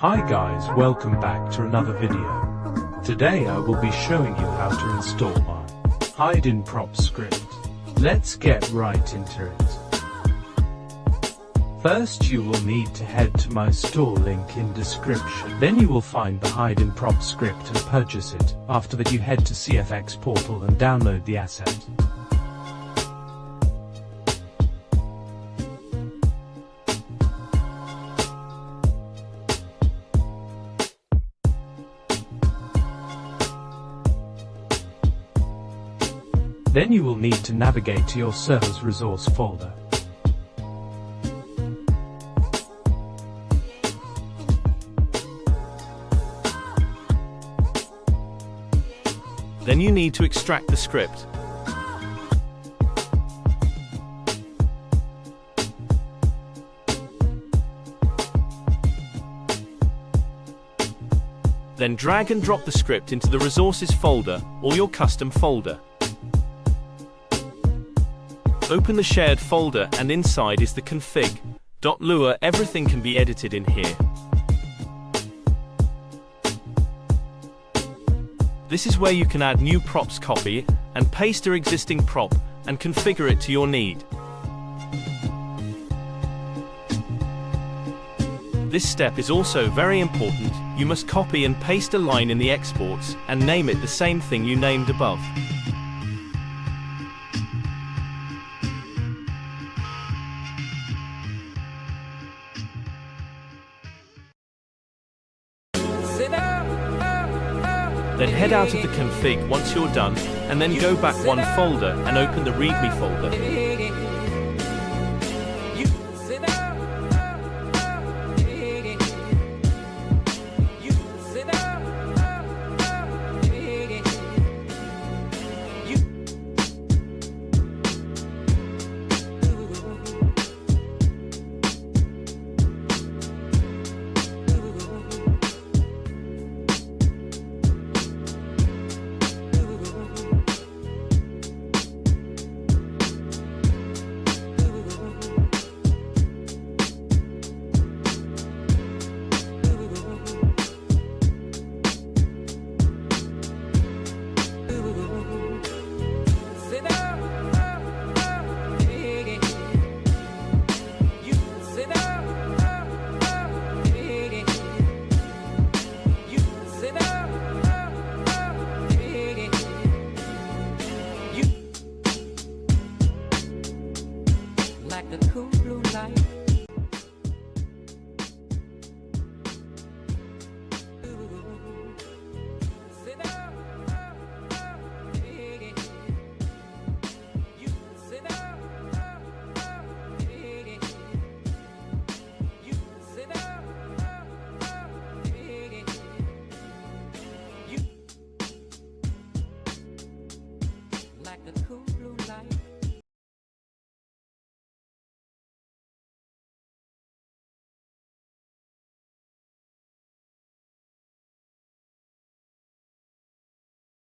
Hi guys, welcome back to another video. Today I will be showing you how to install my hide in prop script. Let's get right into it. First you will need to head to my store link in description. Then you will find the hide in prop script and purchase it. After that you head to CFX portal and download the asset. Then you will need to navigate to your server's resource folder. Then you need to extract the script. Then drag and drop the script into the resources folder or your custom folder. Open the shared folder and inside is the config.lua. Everything can be edited in here. This is where you can add new props, copy and paste your existing prop and configure it to your need. This step is also very important. You must copy and paste a line in the exports and name it the same thing you named above. Then head out of the config once you're done, and then go back one folder and open the README folder.